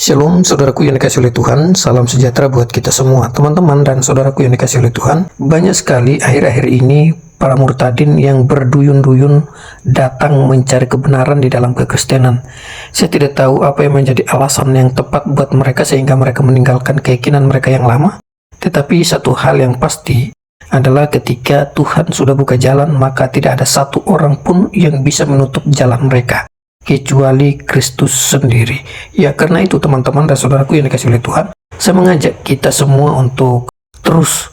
Shalom saudaraku yang dikasih oleh Tuhan, salam sejahtera buat kita semua. Teman-teman dan saudaraku yang dikasih oleh Tuhan, banyak sekali akhir-akhir ini para murtadin yang berduyun-duyun datang mencari kebenaran di dalam kekristenan. Saya tidak tahu apa yang menjadi alasan yang tepat buat mereka sehingga mereka meninggalkan keyakinan mereka yang lama. Tetapi satu hal yang pasti adalah ketika Tuhan sudah buka jalan, maka tidak ada satu orang pun yang bisa menutup jalan mereka kecuali Kristus sendiri. Ya, karena itu teman-teman dan saudaraku yang dikasih oleh Tuhan, saya mengajak kita semua untuk terus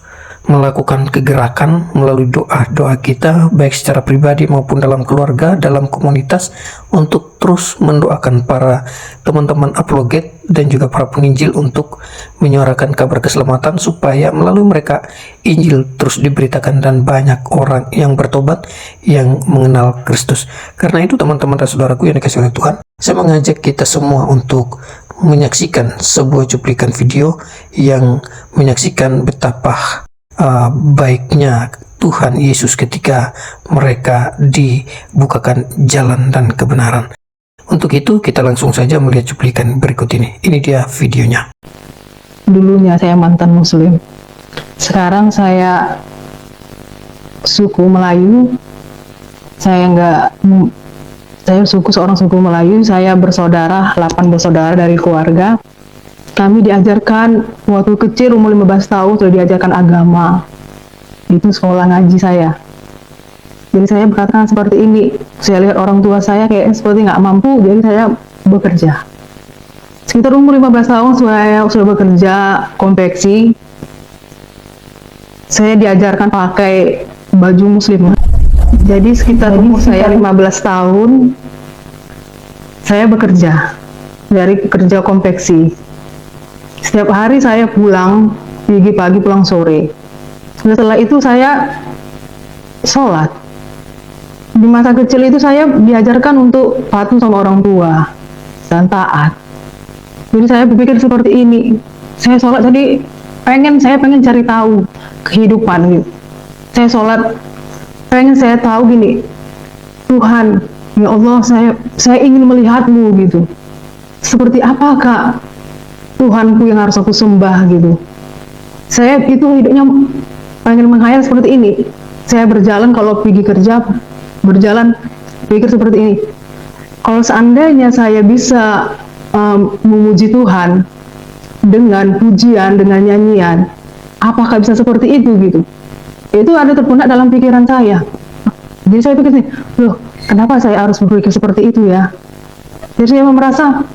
melakukan kegerakan melalui doa-doa kita, baik secara pribadi maupun dalam keluarga, dalam komunitas, untuk terus mendoakan para teman-teman apologet dan juga para penginjil untuk menyuarakan kabar keselamatan supaya melalui mereka Injil terus diberitakan dan banyak orang yang bertobat, yang mengenal Kristus. Karena itu teman-teman dan saudaraku yang dikasih oleh Tuhan, saya mengajak kita semua untuk menyaksikan sebuah cuplikan video yang menyaksikan betapa baiknya Tuhan Yesus ketika mereka dibukakan jalan dan kebenaran. Untuk itu kita langsung saja melihat cuplikan berikut ini. Ini dia videonya. Dulunya saya mantan muslim, sekarang saya suku Melayu. Saya seorang suku Melayu. Saya bersaudara, 8 bersaudara dari keluarga. Kami diajarkan waktu kecil, umur 15 tahun sudah diajarkan agama. Itu sekolah ngaji saya. Jadi saya berkatakan seperti ini. Saya lihat orang tua saya kayak seperti nggak mampu, jadi saya bekerja. Sekitar umur 15 tahun saya sudah bekerja konveksi. Saya diajarkan pakai baju muslim. Jadi sekitar umur saya 15 tahun, saya bekerja dari kerja konveksi. Setiap hari saya pulang, pagi pulang sore. Setelah itu saya sholat. Di masa kecil itu saya diajarkan untuk patuh sama orang tua dan taat. Jadi saya berpikir seperti ini. Saya sholat jadi saya pengen cari tahu kehidupan gitu. Saya sholat pengen saya tahu gini, Tuhan, ya Allah, saya ingin melihatmu gitu. Seperti apakah Tuhanku yang harus aku sembah gitu. Saya itu hidupnya pengen menghayal seperti ini. Saya berjalan kalau pergi kerja, pikir seperti ini. Kalau seandainya saya bisa memuji Tuhan dengan pujian, dengan nyanyian, apakah bisa seperti itu gitu? Itu ada terpundak dalam pikiran saya. Jadi saya pikir, loh, kenapa saya harus berpikir seperti itu ya? Jadi saya merasa,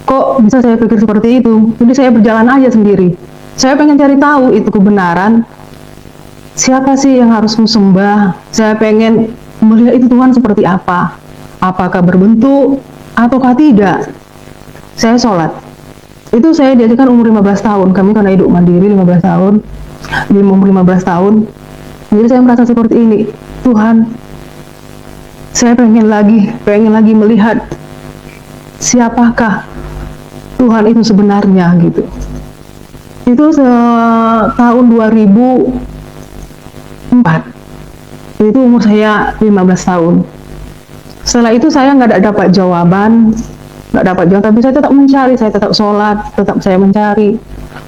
kok bisa saya pikir seperti itu? Jadi saya berjalan aja sendiri. Saya pengen cari tahu itu kebenaran. Siapa sih yang harus sembah? Saya pengen melihat itu Tuhan seperti apa. Apakah berbentuk ataukah tidak? Saya sholat. Itu saya diajarkan umur 15 tahun. Kami karena hidup mandiri 15 tahun. Di umur 15 tahun. Jadi saya merasa seperti ini. Tuhan, saya pengen lagi melihat siapakah Tuhan itu sebenarnya gitu. Itu tahun 2004. Itu umur saya 15 tahun. Setelah itu saya nggak dapat jawaban, tapi saya tetap mencari, saya tetap sholat, tetap saya mencari.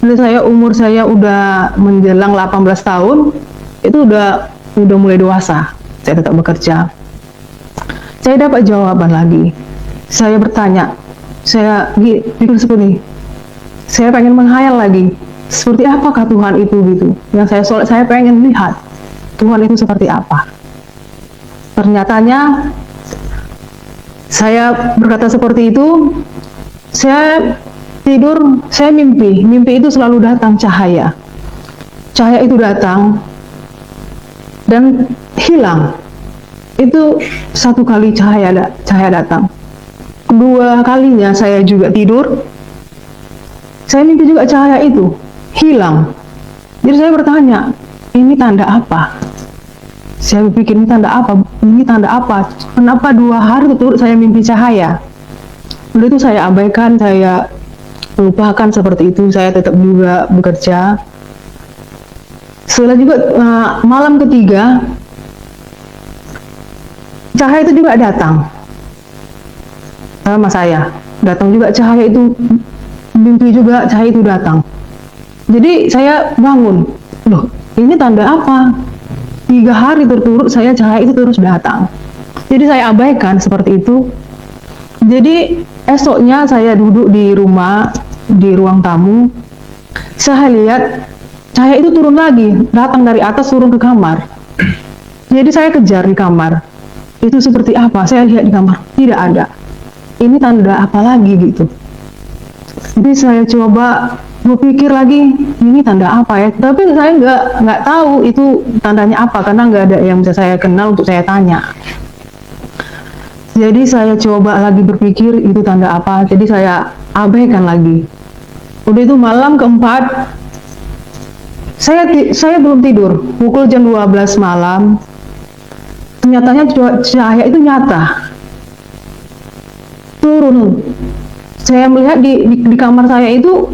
Jadi umur saya udah menjelang 18 tahun, itu udah mulai dewasa. Saya tetap bekerja. Saya dapat jawaban lagi. Saya bertanya, saya pikir seperti ini. Saya pengen menghayal lagi, seperti apakah Tuhan itu gitu. Yang saya sholat, saya pengen lihat Tuhan itu seperti apa. Ternyatanya saya berkata seperti itu. Saya tidur, saya mimpi itu selalu datang cahaya itu datang dan hilang. Itu satu kali cahaya datang. Kedua kalinya saya juga tidur, saya mimpi juga cahaya itu hilang. Jadi saya bertanya, ini tanda apa? Saya berpikir, ini tanda apa? Kenapa 2 hari berturut saya mimpi cahaya? Lalu itu saya abaikan, saya lupakan seperti itu. Saya tetap juga bekerja. Setelah juga malam ketiga, cahaya itu juga datang sama saya. datang juga cahaya itu, mimpi juga cahaya itu datang. Jadi saya bangun, loh ini tanda apa? 3 hari berturut saya cahaya itu terus datang. Jadi saya abaikan seperti itu. Jadi esoknya saya duduk di rumah, di ruang tamu, saya lihat cahaya itu turun lagi, datang dari atas turun ke kamar. Jadi saya kejar di kamar, itu seperti apa? Saya lihat di kamar, tidak ada. Ini tanda apa lagi gitu? Jadi saya coba berpikir lagi, ini tanda apa ya? Tapi saya nggak tahu itu tandanya apa, karena nggak ada yang bisa saya kenal untuk saya tanya. Jadi saya coba lagi berpikir itu tanda apa, jadi saya abaikan lagi. Udah itu malam keempat, saya belum tidur, pukul jam 12 malam, nyatanya cahaya itu nyata, turun. Saya melihat di kamar saya itu,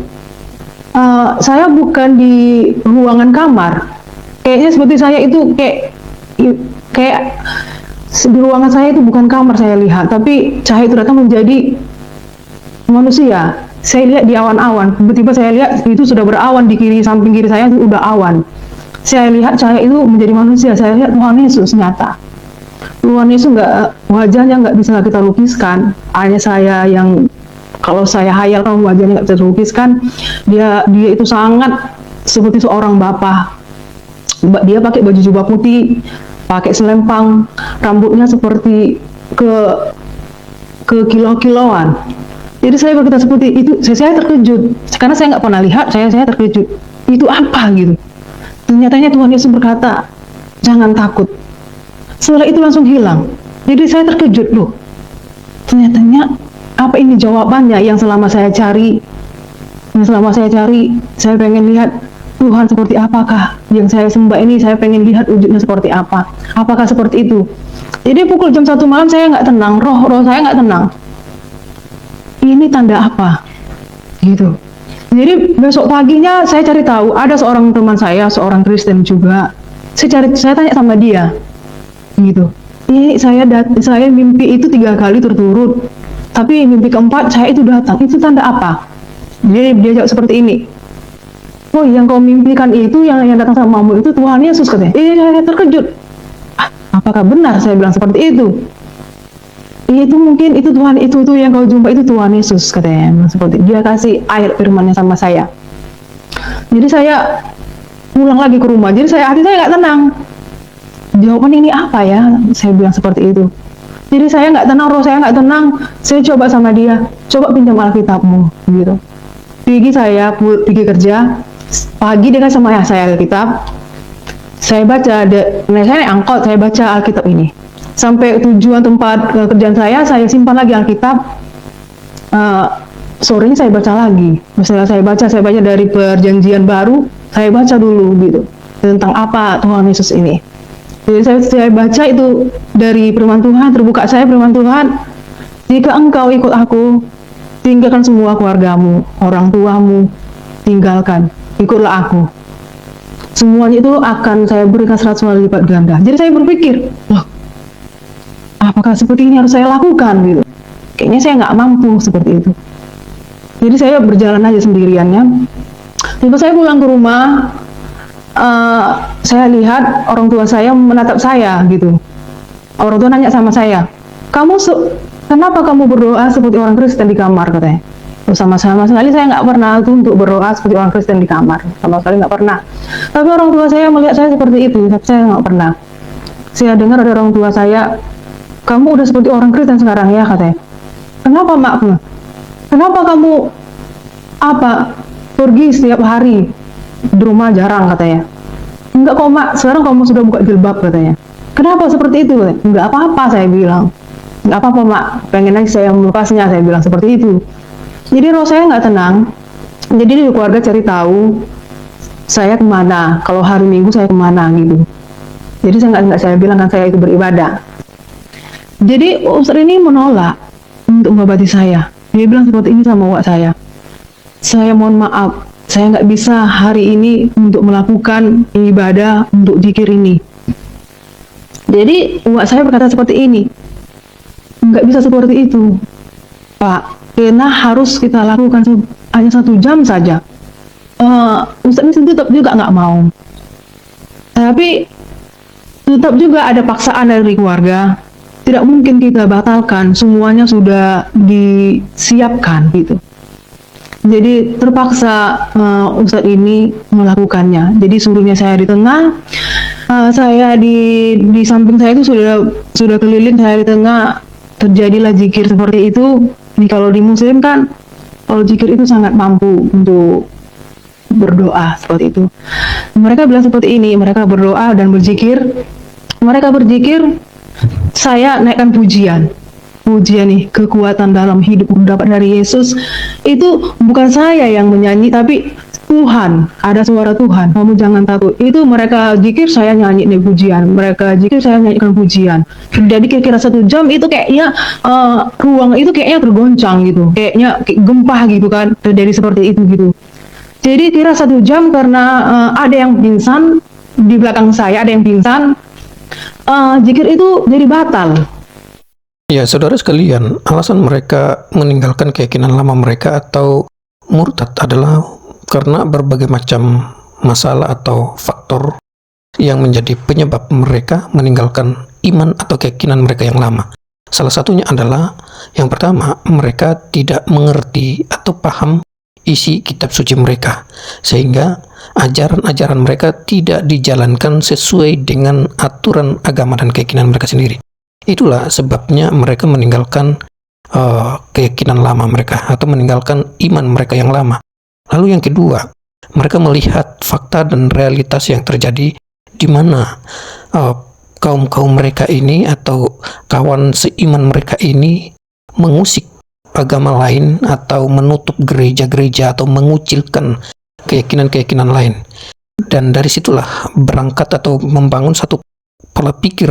saya bukan di ruangan kamar, kayaknya seperti saya itu kayak di ruangan saya itu bukan kamar saya lihat, tapi cahaya itu datang menjadi manusia. Saya lihat di awan-awan, tiba-tiba saya lihat itu sudah berawan di samping kiri saya itu udah awan. Saya lihat cahaya itu menjadi manusia. Saya lihat Tuhan Yesus nyata. Tuhan Yesus wajahnya nggak bisa kita lukiskan. Hanya saya yang kalau saya hayalkan wajahnya nggak bisa dilukiskan. Dia itu sangat seperti seorang bapa. Dia pakai baju jubah putih, pakai selempang, rambutnya seperti ke kilo-kiloan. Jadi saya berkata seperti itu, saya terkejut karena saya nggak pernah lihat, saya terkejut. Itu apa gitu? Ternyata Tuhan Yesus berkata, jangan takut. Setelah itu langsung hilang. Jadi saya terkejut loh. Ternyata apa ini jawabannya yang selama saya cari? Saya pengen lihat Tuhan seperti apakah yang saya sembah ini, saya pengen lihat wujudnya seperti apa. Apakah seperti itu? Jadi pukul jam 1 malam saya nggak tenang, roh saya nggak tenang. Ini tanda apa? Gitu. Jadi besok paginya saya cari tahu, ada seorang teman saya, seorang Kristen juga. Saya tanya sama dia, gitu. Ini saya mimpi itu 3 kali berturut, tapi mimpi keempat saya itu datang. Itu tanda apa? Jadi dia jawab seperti ini. Oh, yang kau mimpikan itu, yang datang sama kamu itu Tuhan Yesus katanya. Saya terkejut. Apakah benar saya bilang seperti itu? Itu mungkin itu Tuhan itu yang kau jumpa itu Tuhan Yesus katanya, seperti dia kasih air firman-Nya sama saya. Jadi saya pulang lagi ke rumah, jadi hati saya nggak tenang. Jawaban ini apa ya? Saya bilang seperti itu. Jadi saya nggak tenang, roh saya nggak tenang. Saya coba sama dia, coba pinjam Alkitabmu, gitu. Pergi kerja, pagi dia kan sama saya Alkitab. Saya baca, saya naik angkot, saya baca Alkitab ini. Sampai tujuan tempat kerjaan saya simpan lagi Alkitab. Sorenya saya baca lagi. Misalnya saya baca dari Perjanjian Baru, saya baca dulu gitu tentang apa Tuhan Yesus ini. Jadi saya baca itu dari firman Tuhan, terbuka saya firman Tuhan. Jika engkau ikut aku, tinggalkan semua keluargamu, orang tuamu, tinggalkan, ikutlah aku. Semuanya itu akan saya berikan 100 kali lipat ganda. Jadi saya berpikir, loh, apakah seperti ini harus saya lakukan gitu? Kayaknya saya nggak mampu seperti itu. Jadi saya berjalan aja sendiriannya. Tiba saya pulang ke rumah, saya lihat orang tua saya menatap saya gitu. Orang tua nanya sama saya, kenapa kamu berdoa seperti orang Kristen di kamar katanya? Sama sekali saya nggak pernah tuh untuk berdoa seperti orang Kristen di kamar, sama sekali nggak pernah. Tapi orang tua saya melihat saya seperti itu, tapi saya nggak pernah. Saya dengar ada orang tua saya, kamu udah seperti orang Kristen sekarang ya katanya. Kenapa mak? Kenapa kamu pergi setiap hari di rumah jarang katanya? Enggak kok mak, sekarang kamu sudah buka jilbab katanya. Kenapa seperti itu? Enggak apa-apa saya bilang. Enggak apa-apa mak, pengen aja saya melepasnya, saya bilang seperti itu. Jadi roh saya nggak tenang. Jadi di keluarga cari tahu saya kemana, kalau hari Minggu saya kemana gitu. Jadi saya bilang kan saya itu beribadah. Jadi ustaz ini menolak untuk mengobati saya. Dia bilang seperti ini sama wak saya. Saya mohon maaf, saya nggak bisa hari ini untuk melakukan ibadah untuk zikir ini. Jadi wak saya berkata seperti ini, nggak bisa seperti itu, Pak. karena harus kita lakukan hanya 1 jam saja. Ustadz ini tetap juga nggak mau, tapi tetap juga ada paksaan dari keluarga. Tidak mungkin kita batalkan, semuanya sudah disiapkan gitu. Jadi terpaksa Ustadz ini melakukannya. Jadi suruhnya saya di tengah, saya di samping saya itu sudah keliling, saya di tengah. Terjadilah zikir seperti itu. Ini kalau di Muslim kan, kalau zikir itu sangat mampu untuk berdoa seperti itu. Mereka bilang seperti ini, mereka berdoa dan berzikir. Mereka berzikir, saya naikkan pujian nih, kekuatan dalam hidup dapat dari Yesus. Itu bukan saya yang menyanyi, tapi Tuhan, ada suara Tuhan, kamu jangan takut. Itu mereka zikir, saya nyanyi nih pujian. Mereka zikir, saya nyanyikan pujian. Jadi kira-kira 1 jam itu kayaknya ruang itu kayaknya tergoncang gitu, kayaknya gempa gitu kan, terjadi seperti itu gitu. Jadi kira 1 jam karena ada yang pingsan di belakang saya, ada yang pingsan. Zikir itu jadi batal. Ya, saudara sekalian, alasan mereka meninggalkan keyakinan lama mereka atau murtad adalah karena berbagai macam masalah atau faktor yang menjadi penyebab mereka meninggalkan iman atau keyakinan mereka yang lama. Salah satunya adalah, yang pertama, mereka tidak mengerti atau paham isi kitab suci mereka, sehingga ajaran-ajaran mereka tidak dijalankan sesuai dengan aturan agama dan keyakinan mereka sendiri. Itulah sebabnya mereka meninggalkan keyakinan lama mereka atau meninggalkan iman mereka yang lama. Lalu yang kedua, mereka melihat fakta dan realitas yang terjadi di mana kaum-kaum mereka ini atau kawan seiman mereka ini mengusik agama lain atau menutup gereja-gereja atau mengucilkan keyakinan-keyakinan lain. Dan dari situlah berangkat atau membangun satu pola pikir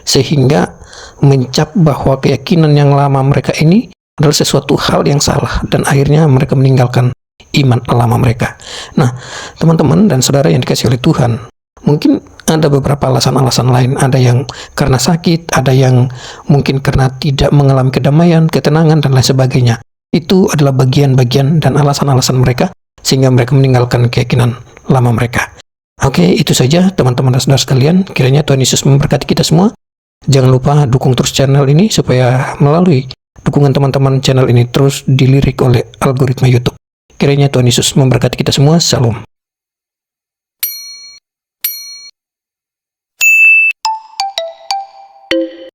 sehingga mencap bahwa keyakinan yang lama mereka ini adalah sesuatu hal yang salah, dan akhirnya mereka meninggalkan iman lama mereka. Nah, teman-teman dan saudara yang dikasihi oleh Tuhan, mungkin ada beberapa alasan-alasan lain. Ada yang karena sakit, ada yang mungkin karena tidak mengalami kedamaian, ketenangan, dan lain sebagainya. Itu adalah bagian-bagian dan alasan-alasan mereka sehingga mereka meninggalkan keyakinan lama mereka. Oke, itu saja teman-teman dan saudara sekalian. Kiranya Tuhan Yesus memberkati kita semua. Jangan lupa dukung terus channel ini supaya melalui dukungan teman-teman channel ini terus dilirik oleh algoritma YouTube. Kiranya Tuhan Yesus memberkati kita semua. Salam.